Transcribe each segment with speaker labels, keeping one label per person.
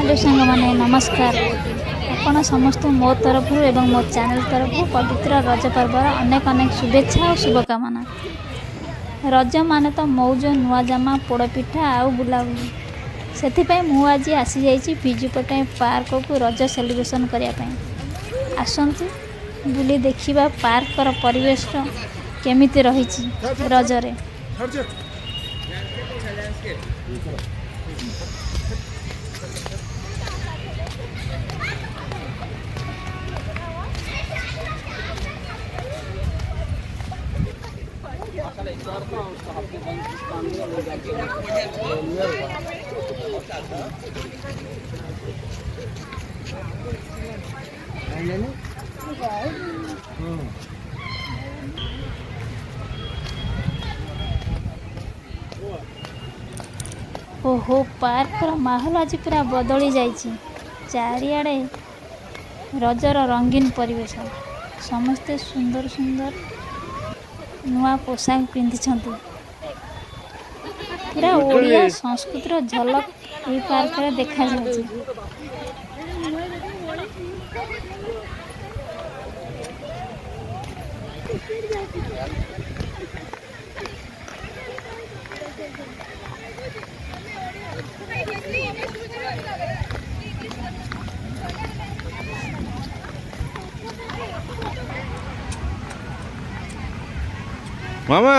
Speaker 1: Hello सांग माने नमस्कार। आपण समस्त मो तरफ एवं मो चैनल तरफ पवित्र रज पर्वर अनेक अनेक शुभेच्छा और शुभकामना। रज माने तो मौज नुआ जामा पोड़पिठा आउ बुलाबुली से मु आज आसी जाइए विजुपटे पार्क को रज सेलिब्रेशन करने आसतु बुली देखा पार्कर परिवेश केमिति रही रजरे। ओहो पार्कर माहौल आज पूरा बदली जाइए। चारिआडे रजर रंगीन परिवेश समस्ते सुंदर सुंदर नुआ पोशाक पिंधि पूरा ओडिया संस्कृतिर झलक ये पार्क में देखा जाए।
Speaker 2: मामा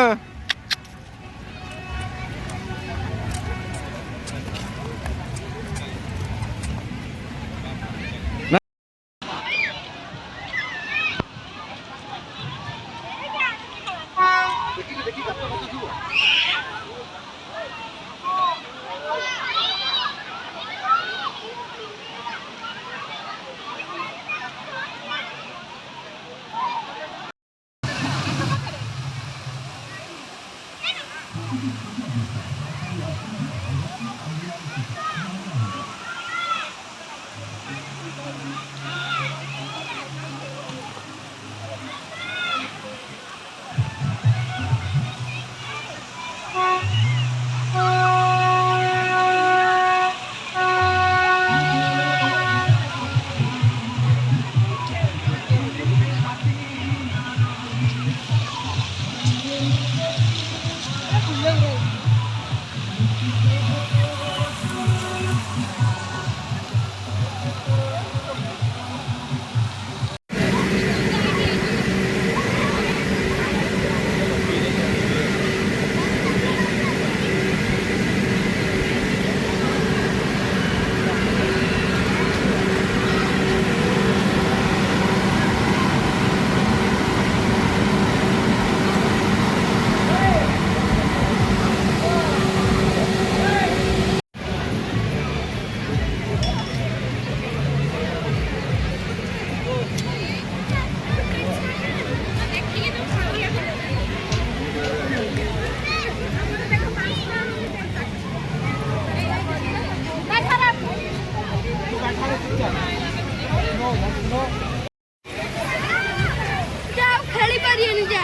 Speaker 3: खेली पारियनि जा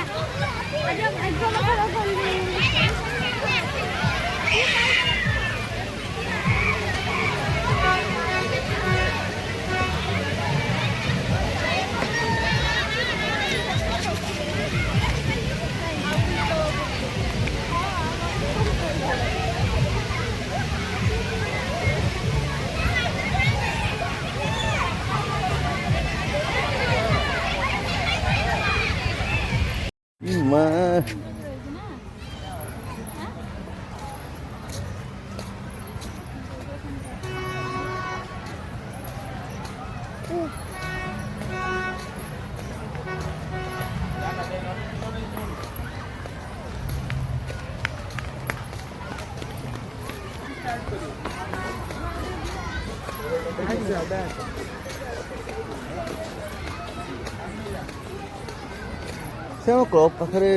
Speaker 2: ସେ ଆମ କ୍ଲବ ପାଖରେ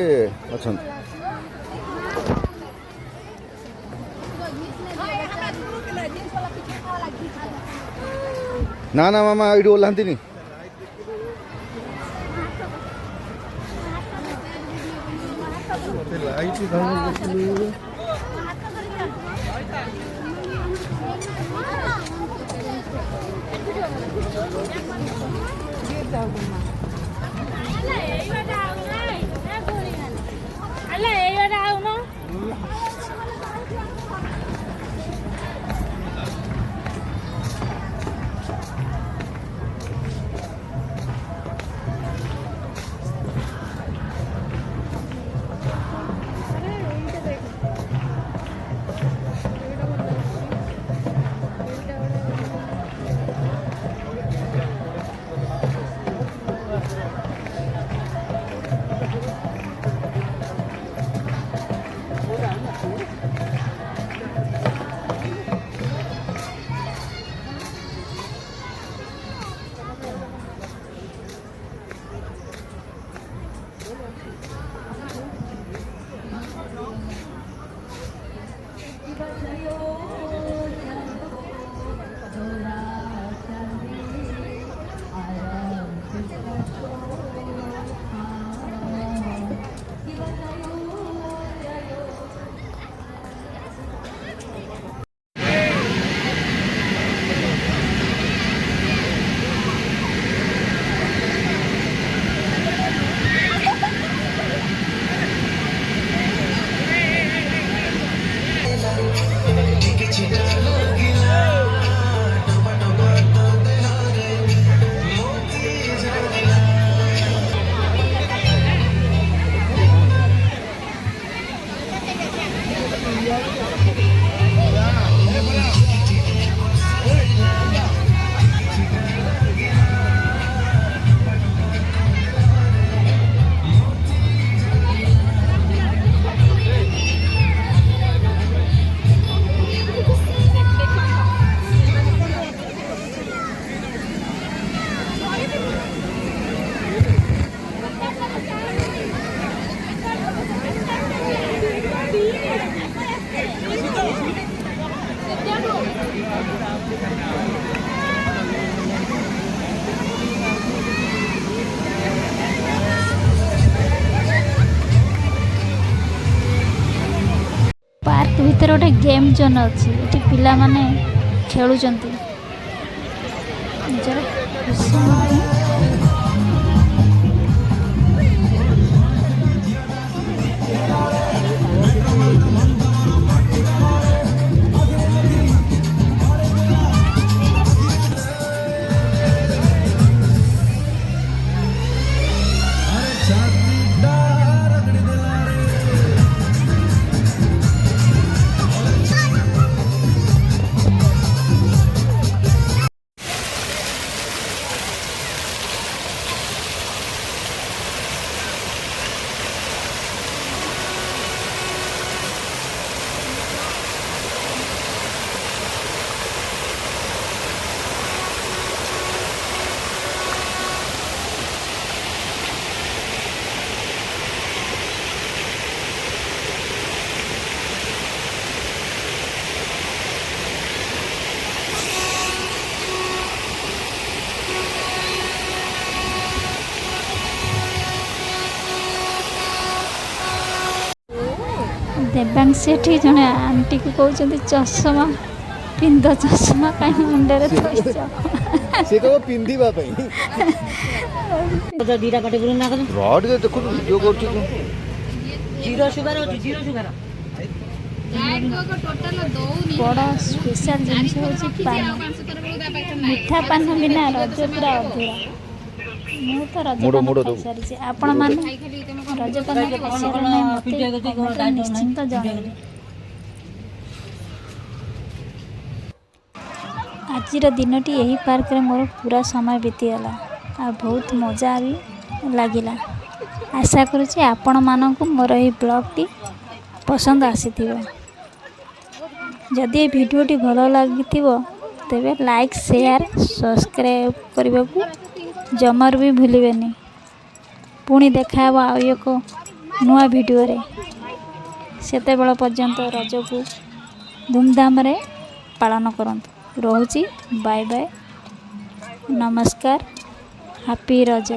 Speaker 2: ଅଛନ୍ତି। ନା ନା ମାମା ଏଇଠି ଓହ୍ଲାନ୍ତିନି।
Speaker 1: ଭିତରେ ଗୋଟେ ଗେମ୍ ଜୋନ୍ ଅଛି। ଏଠି ପିଲାମାନେ ଖେଳୁଛନ୍ତି ନିଜର ଖୁସି ମଧ୍ୟ। ଦେବାଂଶୀ ଏଠି ଜଣେ ଆଣ୍ଟିକୁ କହୁଛନ୍ତି ଚଷମା ପିନ୍ଧ, ଚଷମା କାହିଁ ମୁଣ୍ଡରେ ଥୋଇଛ।
Speaker 2: ସେ କହିବ ପିନ୍ଧିବା ପାଇଁ।
Speaker 4: ଦିଟା ପାଟି ପୁରୀ ନା କର
Speaker 2: ରହ ଟିକେ ଦେଖୁଛୁ ଭିଡ଼ିଓ କରୁଛୁ ତୁ।
Speaker 4: ଜିରୋ ସୁଗାର ଅଛି, ଜିରୋ ସୁଗାର।
Speaker 1: ବଡ଼ ସ୍ପେଶାଲ ଜିନିଷ ହେଉଛି ପାନ। ମିଠା ପାନ ବିନା ରଜ ପୁରା ଅଧୁରା। ମୁଁ ତ ରଜ
Speaker 2: ମୁଡ଼
Speaker 1: ପାନ
Speaker 2: ମୁଡ଼ ଦବୁ।
Speaker 1: ଖାଇସାରିଛି। ଆପଣମାନେ ରଜ ପାନ ଖାଇସାରିଲେ ନାହିଁ ମୋତେ କମେଣ୍ଟରେ ନିଶ୍ଚିନ୍ତ ଜଣାଇବେ। ଆଜିର ଦିନଟି ଏହି ପାର୍କରେ ମୋର ପୁରା ସମୟ ବିତିଗଲା ଆଉ ବହୁତ ମଜା ବି ଲାଗିଲା। ଆଶା କରୁଛି ଆପଣମାନଙ୍କୁ ମୋର ଏହି ବ୍ଲଗ୍ଟି ପସନ୍ଦ ଆସିଥିବ। ଯଦି ଏ ଭିଡ଼ିଓଟି ଭଲ ଲାଗିଥିବ ତେବେ ଲାଇକ୍, ସେୟାର, ସବସ୍କ୍ରାଇବ୍ କରିବାକୁ ଜମାରୁ ବି ଭୁଲିବେନି। ପୁଣି ଦେଖା ହେବ ଆଉ ଏକ ନୂଆ ଭିଡ଼ିଓରେ। ସେତେବେଳ ପର୍ଯ୍ୟନ୍ତ ରଜକୁ ଧୁମଧାମରେ ପାଳନ କରନ୍ତୁ। ରହୁଛି, ବାଏ ବାଏ, ନମସ୍କାର, ହାପି ରଜ।